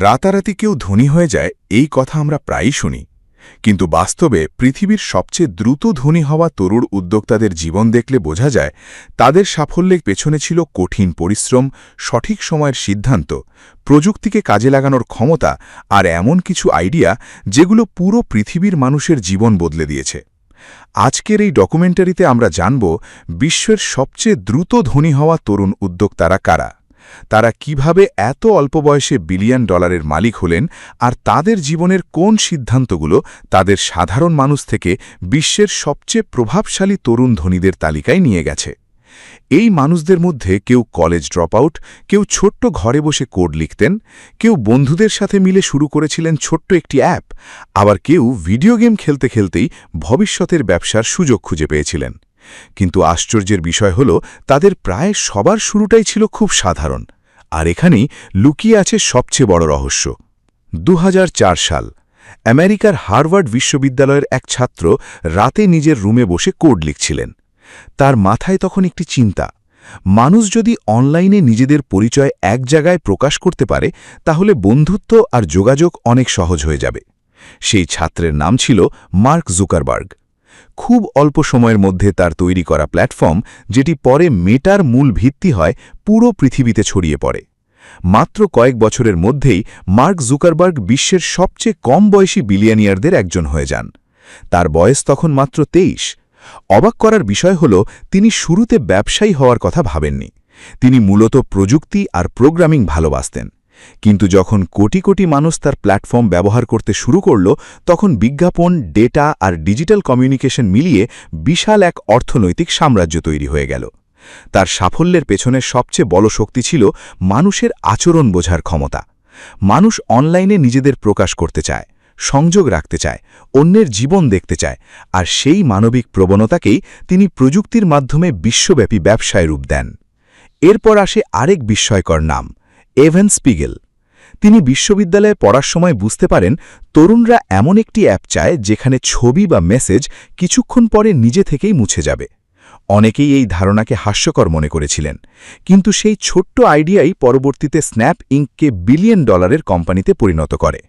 রাতারাতি কেউ ধনী হয়ে যায় এই কথা আমরা প্রায়ই শুনি, কিন্তু বাস্তবে পৃথিবীর সবচেয়ে দ্রুত ধনী হওয়া তরুণ উদ্যোক্তাদের জীবন দেখলে বোঝা যায় তাদের সাফল্যের পেছনে ছিল কঠিন পরিশ্রম, সঠিক সময়ের সিদ্ধান্ত, প্রযুক্তিকে কাজে লাগানোর ক্ষমতা আর এমন কিছু আইডিয়া যেগুলো পুরো পৃথিবীর মানুষের জীবন বদলে দিয়েছে। আজকের এই ডকুমেন্টারিতে আমরা জানব বিশ্বের সবচেয়ে দ্রুত ধনী হওয়া তরুণ উদ্যোক্তারা কারা, তারা কিভাবে এত অল্প বয়সে বিলিয়ন ডলারের মালিক হলেন আর তাদের জীবনের কোন সিদ্ধান্তগুলো তাদের সাধারণ মানুষ থেকে বিশ্বের সবচেয়ে প্রভাবশালী তরুণ ধনীদের তালিকায় নিয়ে গেছে। এই মানুষদের মধ্যে কেউ কলেজ ড্রপআউট, কেউ ছোট্ট ঘরে বসে কোড লিখতেন, কেউ বন্ধুদের সাথে মিলে শুরু করেছিলেন ছোট্ট একটি অ্যাপ, আবার কেউ ভিডিও গেম খেলতে খেলতেই ভবিষ্যতের ব্যবসার সুযোগ খুঁজে পেয়েছিলেন। কিন্তু আশ্চর্যের বিষয় হল তাদের প্রায় সবার শুরুটাই ছিল খুব সাধারণ, আর এখানেই লুকিয়ে আছে সবচেয়ে বড় রহস্য। 2004 সাল, আমেরিকার হার্ভার্ড বিশ্ববিদ্যালয়ের এক ছাত্র রাতে নিজের রুমে বসে কোড লিখছিলেন। তার মাথায় তখন একটি চিন্তা, মানুষ যদি অনলাইনে নিজেদের পরিচয় এক জায়গায় প্রকাশ করতে পারে তাহলে বন্ধুত্ব আর যোগাযোগ অনেক সহজ হয়ে যাবে। সেই ছাত্রের নাম ছিল মার্ক জুকারবার্গ। খুব অল্প সময়ের মধ্যে তার তৈরি করা প্ল্যাটফর্ম, যেটি পরে মেটার মূল ভিত্তি হয়, পুরো পৃথিবীতে ছড়িয়ে পড়ে। মাত্র কয়েক বছরের মধ্যেই মার্ক জুকারবার্গ বিশ্বের সবচেয়ে কম বয়সী বিলিয়নিয়ারদের একজন হয়ে যান। তার বয়স তখন মাত্র 23। অবাক করার বিষয় হল তিনি শুরুতে ব্যবসায়ী হওয়ার কথা ভাবেননি। তিনি মূলত প্রযুক্তি আর প্রোগ্রামিং ভালোবাসতেন। কিন্তু যখন কোটি কোটি মানুষ তার প্ল্যাটফর্ম ব্যবহার করতে শুরু করল, তখন বিজ্ঞাপন, ডেটা আর ডিজিটাল কমিউনিকেশন মিলিয়ে বিশাল এক অর্থনৈতিক সাম্রাজ্য তৈরি হয়ে গেল। তার সাফল্যের পেছনে সবচেয়ে বড় শক্তি ছিল মানুষের আচরণ বোঝার ক্ষমতা। মানুষ অনলাইনে নিজেদের প্রকাশ করতে চায়, সংযোগ রাখতে চায়, অন্যের জীবন দেখতে চায়, আর সেই মানবিক প্রবণতাকেই তিনি প্রযুক্তির মাধ্যমে বিশ্বব্যাপী ব্যবসায় রূপ দেন। এরপর আসে আরেক বিস্ময়কর নাম, এভান স্পিগেল। তিনি বিশ্ববিদ্যালয়ে পড়ার সময় বুঝতে পারেন তরুণরা এমন একটি অ্যাপ চায় যেখানে ছবি বা মেসেজ কিছুক্ষণ পরে নিজে থেকেই মুছে যাবে। অনেকেই এই ধারণাকে হাস্যকর মনে করেছিলেন, কিন্তু সেই ছোট্ট আইডিয়াই পরবর্তীতে স্ন্যাপ ইঙ্ককে বিলিয়ন ডলারের কোম্পানিতে পরিণত করে।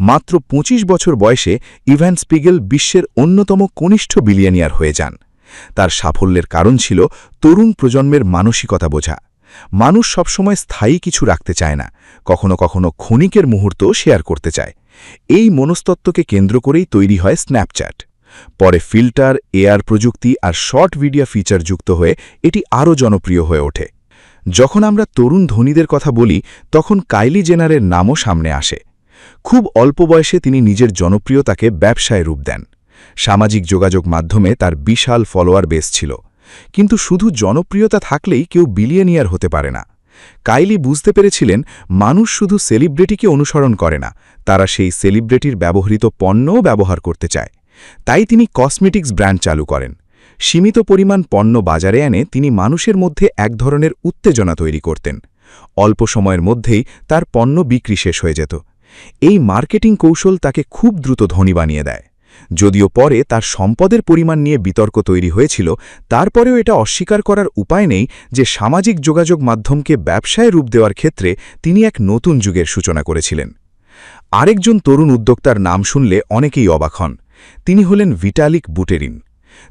মাত্র 25 বছর বয়সে ইভান স্পিগেল বিশ্বের অন্যতম কনিষ্ঠ বিলিয়নিয়ার হয়ে যান। তার সাফল্যের কারণ ছিল তরুণ প্রজন্মের মানসিকতা বোঝা। মানুষ সবসময় স্থায়ী কিছু রাখতে চায় না, কখনো কখনো ক্ষণিকের মুহূর্ত শেয়ার করতে চায়। এই মনস্তত্ত্বকে কেন্দ্র করেই তৈরি হয় স্ন্যাপচ্যাট। পরে ফিল্টার, এআর প্রযুক্তি আর শর্ট ভিডিও ফিচার যুক্ত হয়ে এটি আরও জনপ্রিয় হয়ে ওঠে। যখন আমরা তরুণ ধনীদের কথা বলি, তখন কাইলি জেনারের নামও সামনে আসে। খুব অল্প বয়সে তিনি নিজের জনপ্রিয়তাকে ব্যবসায় রূপ দেন। সামাজিক যোগাযোগ মাধ্যমে তার বিশাল ফলোয়ার বেস ছিল। কিন্তু শুধু জনপ্রিয়তা থাকলেই কেউ বিলিয়নিয়ার হতে পারে না। কাইলি বুঝতে পেরেছিলেন মানুষ শুধু সেলিব্রিটিকে অনুসরণ করে না, তারা সেই সেলিব্রিটির ব্যবহৃত পণ্যও ব্যবহার করতে চায়। তাই তিনি কসমেটিক্স ব্র্যান্ড চালু করেন। সীমিত পরিমাণ পণ্য বাজারে এনে তিনি মানুষের মধ্যে এক ধরনের উত্তেজনা তৈরি করতেন। অল্প সময়ের মধ্যেই তার পণ্য বিক্রি শেষ হয়ে যেত। এই মার্কেটিং কৌশল তাকে খুব দ্রুত ধনী বানিয়ে দেয়। যদিও পরে তার সম্পদের পরিমাণ নিয়ে বিতর্ক তৈরি হয়েছিল, তারপরেও এটা অস্বীকার করার উপায় নেই যে সামাজিক যোগাযোগ মাধ্যমকে ব্যবসায় রূপ দেওয়ার ক্ষেত্রে তিনি এক নতুন যুগের সূচনা করেছিলেন। আরেকজন তরুণ উদ্যোক্তার নাম শুনলে অনেকেই অবাক হন। তিনি হলেন ভিটালিক বুটেরিন।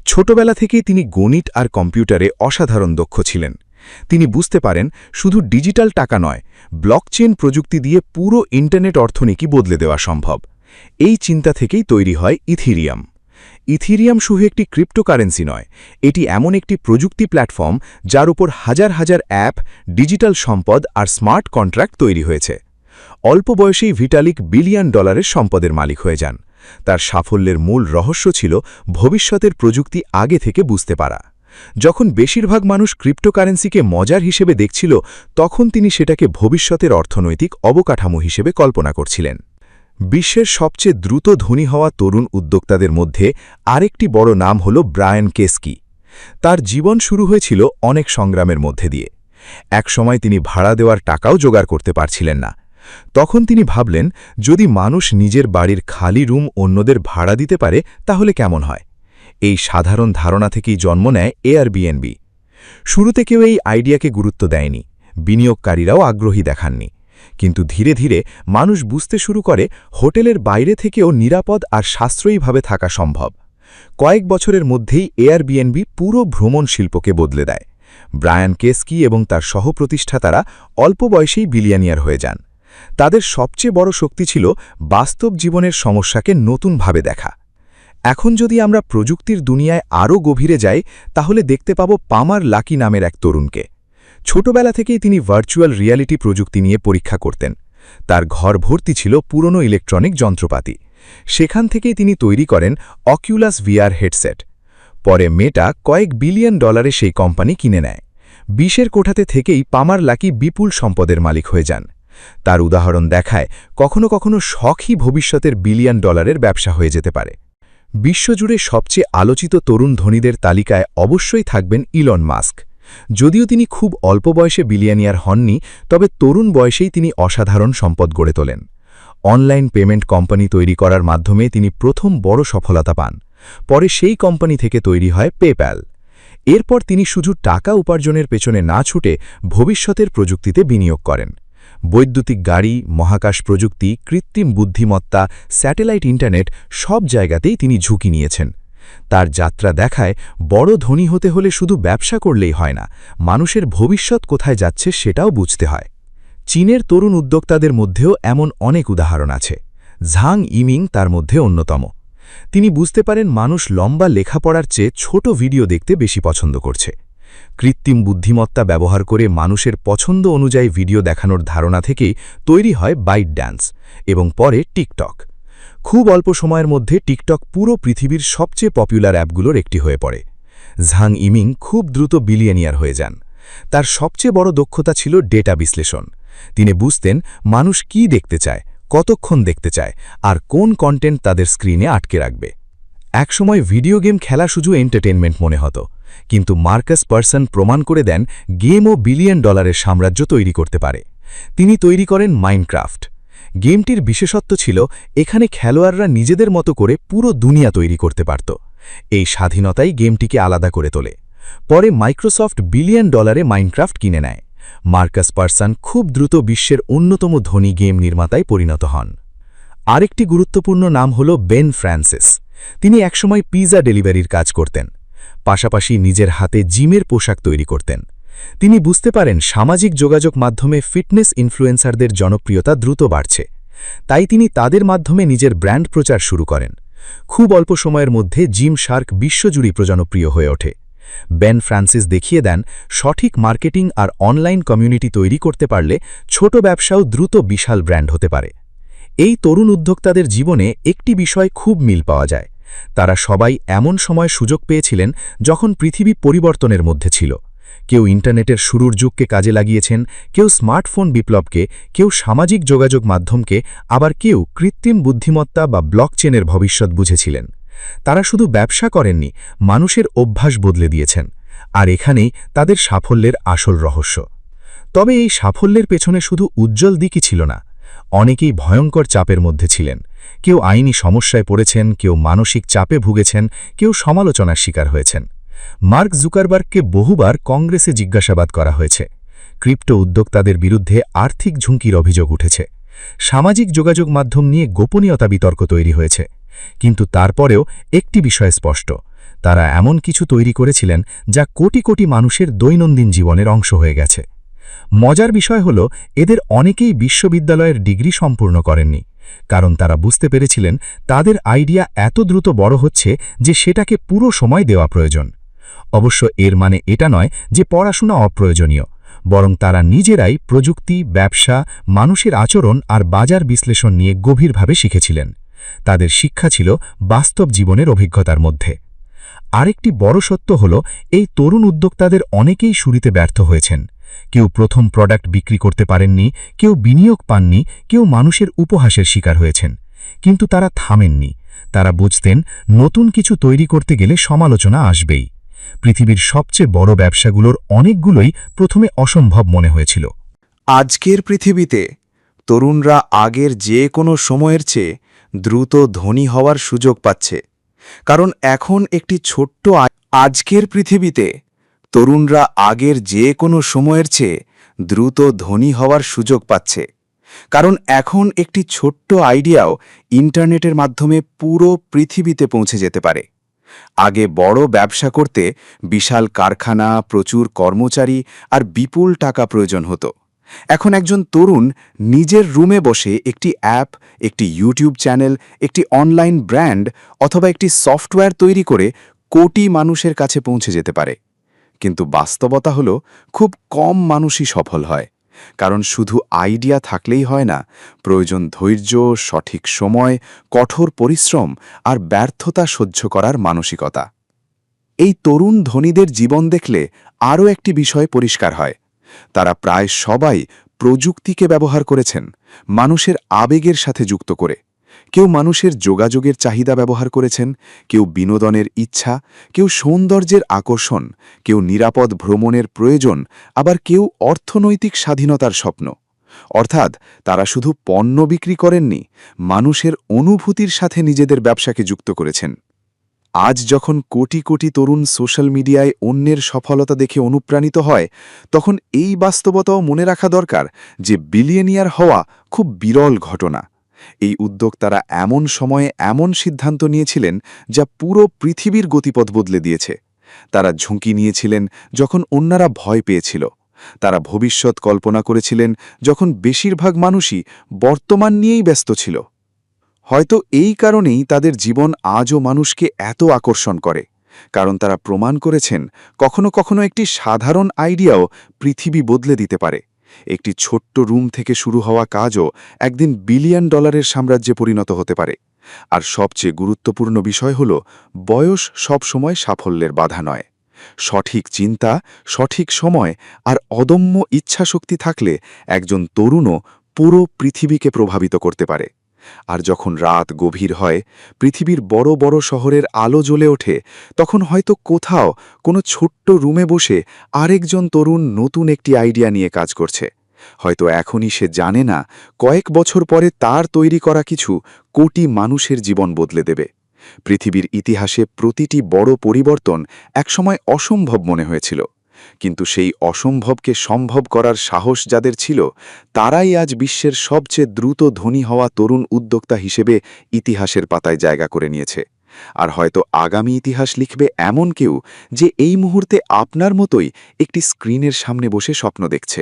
ছোটবেলা থেকেই তিনি গণিত আর কম্পিউটারে অসাধারণ দক্ষ ছিলেন। তিনি বুঝতে পারেন শুধু ডিজিটাল টাকা নয়, ব্লকচেন প্রযুক্তি দিয়ে পুরো ইন্টারনেট অর্থনীতি বদলে দেওয়া সম্ভব। এই চিন্তা থেকেই তৈরি হয় ইথিরিয়াম। ইথিরিয়াম শুধু একটি ক্রিপ্টোকারেন্সি নয়, এটি এমন একটি প্রযুক্তি প্ল্যাটফর্ম যার উপর হাজার হাজার অ্যাপ, ডিজিটাল সম্পদ আর স্মার্ট কন্ট্রাক্ট তৈরি হয়েছে। অল্প বয়সেই ভিটালিক বিলিয়ন ডলারের সম্পদের মালিক হয়ে যান। তার সাফল্যের মূল রহস্য ছিল ভবিষ্যতের প্রযুক্তি আগে থেকে বুঝতে পারা। যখন বেশিরভাগ মানুষ ক্রিপ্টোকারেন্সিকে মজার হিসেবে দেখছিল, তখন তিনি সেটাকে ভবিষ্যতের অর্থনৈতিক অবকাঠামো হিসেবে কল্পনা করছিলেন। বিশ্বের সবচেয়ে দ্রুত ধনী হওয়া তরুণ উদ্যোক্তাদের মধ্যে আরেকটি বড় নাম হল ব্রায়ান কেস্কি। তার জীবন শুরু হয়েছিল অনেক সংগ্রামের মধ্যে দিয়ে। একসময় তিনি ভাড়া দেওয়ার টাকাও জোগাড় করতে পারছিলেন না। তখন তিনি ভাবলেন, যদি মানুষ নিজের বাড়ির খালি রুম অন্যদের ভাড়া দিতে পারে তাহলে কেমন হয়। এই সাধারণ ধারণা থেকেই জন্ম নেয় এয়ারবিএনবি। শুরুতে কেউ এই আইডিয়াকে গুরুত্ব দেয়নি, বিনিয়োগকারীরাও আগ্রহী দেখাননি। কিন্তু ধীরে ধীরে মানুষ বুঝতে শুরু করে হোটেলের বাইরে থেকেও নিরাপদ আর সাশ্রয়ীভাবে থাকা সম্ভব। কয়েক বছরের মধ্যেই এয়ারবিএনবি পুরো ভ্রমণ শিল্পকে বদলে দেয়। ব্রায়ান কেস্কি এবং তার সহপ্রতিষ্ঠাতারা অল্প বয়সেই বিলিয়নিয়ার হয়ে যান। তাদের সবচেয়ে বড় শক্তি ছিল বাস্তব জীবনের সমস্যাকে নতুনভাবে দেখা। এখন যদি আমরা প্রযুক্তির দুনিয়ায় আরও গভীরে যাই, তাহলে দেখতে পাব পামার লাকি নামের এক তরুণকে। ছোটবেলা থেকেই তিনি ভার্চুয়াল রিয়ালিটি প্রযুক্তি নিয়ে পরীক্ষা করতেন। তার ঘর ভর্তি ছিল পুরনো ইলেকট্রনিক যন্ত্রপাতি। সেখান থেকেই তিনি তৈরি করেন অকিউলাস ভিআর হেডসেট। পরে মেটা কয়েক বিলিয়ন ডলারে সেই কোম্পানি কিনে নেয়। 20-এর কোঠাতে থেকেই পামার লাকি বিপুল সম্পদের মালিক হয়ে যান। তার উদাহরণ দেখায় কখনো কখনো শখই ভবিষ্যতের বিলিয়ন ডলারের ব্যবসা হয়ে যেতে পারে। বিশ্বজুড়ে সবচেয়ে আলোচিত তরুণ ধনীদের তালিকায় অবশ্যই থাকবেন ইলন মাস্ক। যদিও তিনি খুব অল্প বয়সে বিলিয়নিয়ার হননি, তবে তরুণ বয়সেই তিনি অসাধারণ সম্পদ গড়ে তোলেন। অনলাইন পেমেন্ট কোম্পানি তৈরি করার মাধ্যমে তিনি প্রথম বড় সফলতা পান। পরে সেই কোম্পানি থেকে তৈরি হয় পেপ্যাল। এরপর তিনি শুধু টাকা উপার্জনের পেছনে না ছুটে ভবিষ্যতের প্রযুক্তিতে বিনিয়োগ করেন। বৈদ্যুতিক গাড়ি, মহাকাশ প্রযুক্তি, কৃত্রিম বুদ্ধিমত্তা, স্যাটেলাইট ইন্টারনেট সব জায়গাতেই তিনি ঝুঁকি নিয়েছেন। তার যাত্রা দেখায় বড় ধনী হতে হলে শুধু ব্যবসা করলেই হয় না, মানুষের ভবিষ্যৎ কোথায় যাচ্ছে সেটাও বুঝতে হয়। চীনের তরুণ উদ্যোক্তাদের মধ্যেও এমন অনেক উদাহরণ আছে। ঝাং ইমিং তার মধ্যে অন্যতম। তিনি বুঝতে পারেন মানুষ লম্বা লেখাপড়ার চেয়ে ছোট ভিডিও দেখতে বেশি পছন্দ করছে। কৃত্রিম বুদ্ধিমত্তা ব্যবহার করে মানুষের পছন্দ অনুযায়ী ভিডিও দেখানোর ধারণা থেকেই তৈরি হয় বাইট ড্যান্স এবং পরে টিকটক। খুব অল্প সময়ের মধ্যে টিকটক পুরো পৃথিবীর সবচেয়ে পপুলার অ্যাপগুলোর একটি হয়ে পড়ে। ঝাং ইমিং খুব দ্রুত বিলিয়নিয়ার হয়ে যান। তার সবচেয়ে বড় দক্ষতা ছিল ডেটা বিশ্লেষণ। তিনি বুঝতেন মানুষ কি দেখতে চায়, কতক্ষণ দেখতে চায়, আর কোন কন্টেন্ট তাদের স্ক্রিনে আটকে রাখবে। একসময় ভিডিও গেম খেলা শুধু এন্টারটেনমেন্ট মনে হতো, কিন্তু মার্কাস পারসন প্রমাণ করে দেন গেমও বিলিয়ন ডলারের সাম্রাজ্য তৈরি করতে পারে। তিনি তৈরি করেন মাইনক্রাফট। গেমটির বিশেষত্ব ছিল এখানে খেলোয়াড়রা নিজেদের মতো করে পুরো দুনিয়া তৈরি করতে পারত। এই স্বাধীনতাই গেমটিকে আলাদা করে তোলে। পরে মাইক্রোসফট বিলিয়ন ডলারে মাইনক্রাফট কিনে নেয়। মার্কাস পারসন খুব দ্রুত বিশ্বের অন্যতম ধনী গেম নির্মাতায় পরিণত হন। আরেকটি গুরুত্বপূর্ণ নাম হল বেন ফ্রান্সিস। তিনি একসময় পিৎজা ডেলিভারির কাজ করতেন, পাশাপাশি নিজের হাতে জিমের পোশাক তৈরি করতেন। তিনি বুঝতে পারেন সামাজিক যোগাযোগ মাধ্যমে ফিটনেস ইনফ্লুয়েন্সারদের জনপ্রিয়তা দ্রুত বাড়ছে। তাই তিনি তাদের মাধ্যমে নিজের ব্র্যান্ড প্রচার শুরু করেন। খুব অল্প সময়ের মধ্যে জিম শার্ক বিশ্বজুড়ে জনপ্রিয় হয়ে ওঠে। বেন ফ্রান্সিস দেখিয়ে দেন সঠিক মার্কেটিং আর অনলাইন কমিউনিটি তৈরি করতে পারলে ছোট ব্যবসাও দ্রুত বিশাল ব্র্যান্ড হতে পারে। এই তরুণ উদ্যোক্তাদের জীবনে একটি বিষয় খুব মিল পাওয়া যায়। তারা সবাই এমন সময় সুযোগ পেয়েছিলেন যখন পৃথিবী পরিবর্তনের মধ্যে ছিল। কেউ ইন্টারনেটের শুরুর যুগকে কাজে লাগিয়েছেন, কেউ স্মার্টফোন বিপ্লবকে, কেউ সামাজিক যোগাযোগ মাধ্যমকে, আবার কেউ কৃত্রিম বুদ্ধিমত্তা বা ব্লকচেনের ভবিষ্যৎ বুঝেছিলেন। তারা শুধু ব্যবসা করেননি, মানুষের অভ্যাস বদলে দিয়েছেন। আর এখানেই তাদের সাফল্যের আসল রহস্য। তবে এই সাফল্যের পেছনে শুধু উজ্জ্বল দিকই ছিল না। অনেকেই ভয়ঙ্কর চাপের মধ্যে ছিলেন। কেউ আইনি সমস্যায় পড়েছেন, কেউ মানসিক চাপে ভুগেছেন, কেউ সমালোচনার শিকার হয়েছেন। মার্ক জুকারবার্গকে বহুবার কংগ্রেসে জিজ্ঞাসাবাদ করা হয়েছে। ক্রিপ্টো উদ্যোক্তাদের বিরুদ্ধে আর্থিক ঝুঁকির অভিযোগ উঠেছে। সামাজিক যোগাযোগ মাধ্যম নিয়ে গোপনীয়তা বিতর্ক তৈরি হয়েছে। কিন্তু তারপরেও একটি বিষয় স্পষ্ট, তারা এমন কিছু তৈরি করেছিলেন যা কোটি কোটি মানুষের দৈনন্দিন জীবনের অংশ হয়ে গেছে। মজার বিষয় হল এদের অনেকেই বিশ্ববিদ্যালয়ের ডিগ্রি সম্পূর্ণ করেননি, কারণ তারা বুঝতে পেরেছিলেন তাদের আইডিয়া এত দ্রুত বড় হচ্ছে যে সেটাকে পুরো সময় দেওয়া প্রয়োজন। অবশ্য এর মানে এটা নয় যে পড়াশোনা অপ্রয়োজনীয়, বরং তারা নিজেরাই প্রযুক্তি, ব্যবসা, মানুষের আচরণ আর বাজার বিশ্লেষণ নিয়ে গভীরভাবে শিখেছিলেন। তাদের শিক্ষা ছিল বাস্তব জীবনের অভিজ্ঞতার মধ্যে। আরেকটি বড় সত্য হল এই তরুণ উদ্যোক্তাদের অনেকেই শুরুতে ব্যর্থ হয়েছেন। কেউ প্রথম প্রোডাক্ট বিক্রি করতে পারেননি, কেউ বিনিয়োগ পাননি, কেউ মানুষের উপহাসের শিকার হয়েছেন। কিন্তু তারা থামেননি। তারা বুঝতেন নতুন কিছু তৈরি করতে গেলে সমালোচনা আসবেই। পৃথিবীর সবচেয়ে বড় ব্যবসাগুলোর অনেকগুলোই প্রথমে অসম্ভব মনে হয়েছিল। আজকের পৃথিবীতে তরুণরা আগের যে কোনো সময়ের চেয়ে দ্রুত ধনী হওয়ার সুযোগ পাচ্ছে, কারণ এখন একটি ছোট্ট আজকের পৃথিবীতে তরুণরা আগের যে কোনো সময়ের চেয়ে দ্রুত ধনী হওয়ার সুযোগ পাচ্ছে, কারণ এখন একটি ছোট্ট আইডিয়াও ইন্টারনেটের মাধ্যমে পুরো পৃথিবীতে পৌঁছে যেতে পারে। আগে বড় ব্যবসা করতে বিশাল কারখানা, প্রচুর কর্মচারী আর বিপুল টাকা প্রয়োজন হতো। এখন একজন তরুণ নিজের রুমে বসে একটি অ্যাপ, একটি ইউটিউব চ্যানেল, একটি অনলাইন ব্র্যান্ড অথবা একটি সফটওয়্যার তৈরি করে কোটি মানুষের কাছে পৌঁছে যেতে পারে। কিন্তু বাস্তবতা হলো খুব কম মানুষই সফল হয়। কারণ শুধু আইডিয়া থাকলেই হয় না, প্রয়োজন ধৈর্য, সঠিক সময়, কঠোর পরিশ্রম আর ব্যর্থতা সহ্য করার মানসিকতা। এই তরুণ ধনীদের জীবন দেখলে আরও একটি বিষয় পরিষ্কার হয়। তারা প্রায় সবাই প্রযুক্তিকে ব্যবহার করেছেন মানুষের আবেগের সাথে যুক্ত করে। কেউ মানুষের যোগাযোগের চাহিদা ব্যবহার করেছেন, কেউ বিনোদনের ইচ্ছা, কেউ সৌন্দর্যের আকর্ষণ, কেউ নিরাপদ ভ্রমণের প্রয়োজন, আবার কেউ অর্থনৈতিক স্বাধীনতার স্বপ্ন। অর্থাৎ তারা শুধু পণ্য বিক্রি করেননি, মানুষের অনুভূতির সাথে নিজেদের ব্যবসাকে যুক্ত করেছেন। আজ যখন কোটি কোটি তরুণ সোশ্যাল মিডিয়ায় অন্যের সফলতা দেখে অনুপ্রাণিত হয়, তখন এই বাস্তবতাও মনে রাখা দরকার যে বিলিয়নিয়ার হওয়া খুব বিরল ঘটনা। এই উদ্যোক্তারা এমন সময়ে এমন সিদ্ধান্ত নিয়েছিলেন যা পুরো পৃথিবীর গতিপথ বদলে দিয়েছে। তারা ঝুঁকি নিয়েছিলেন যখন অন্যরা ভয় পেয়েছিল। তারা ভবিষ্যৎ কল্পনা করেছিলেন যখন বেশিরভাগ মানুষই বর্তমান নিয়েই ব্যস্ত ছিল। হয়তো এই কারণেই তাদের জীবন আজও মানুষকে এত আকর্ষণ করে, কারণ তারা প্রমাণ করেছেন কখনো কখনো একটি সাধারণ আইডিয়াও পৃথিবী বদলে দিতে পারে। একটি ছোট্ট রুম থেকে শুরু হওয়া কাজও একদিন বিলিয়ন ডলারের সাম্রাজ্যে পরিণত হতে পারে। আর সবচেয়ে গুরুত্বপূর্ণ বিষয় হল, বয়স সবসময় সাফল্যের বাধা নয়। সঠিক চিন্তা, সঠিক সময় আর অদম্য ইচ্ছাশক্তি থাকলে একজন তরুণও পুরো পৃথিবীকে প্রভাবিত করতে পারে। আর যখন রাত গভীর হয়, পৃথিবীর বড় বড় শহরের আলো জ্বলে ওঠে, তখন হয়তো কোথাও কোনো ছোট্ট রুমে বসে আরেকজন তরুণ নতুন একটি আইডিয়া নিয়ে কাজ করছে। হয়তো এখনই সে জানে না, কয়েক বছর পরে তার তৈরি করা কিছু কোটি মানুষের জীবন বদলে দেবে। পৃথিবীর ইতিহাসে প্রতিটি বড় পরিবর্তন একসময় অসম্ভব মনে হয়েছিল, কিন্তু সেই অসম্ভবকে সম্ভব করার সাহস যাদের ছিল, তারাই আজ বিশ্বের সবচেয়ে দ্রুত ধনী হওয়া তরুণ উদ্যোক্তা হিসেবে ইতিহাসের পাতায় জায়গা করে নিয়েছে। আর হয়তো আগামী ইতিহাস লিখবে এমন কেউ, যে এই মুহূর্তে আপনার মতোই একটি স্ক্রিনের সামনে বসে স্বপ্ন দেখছে।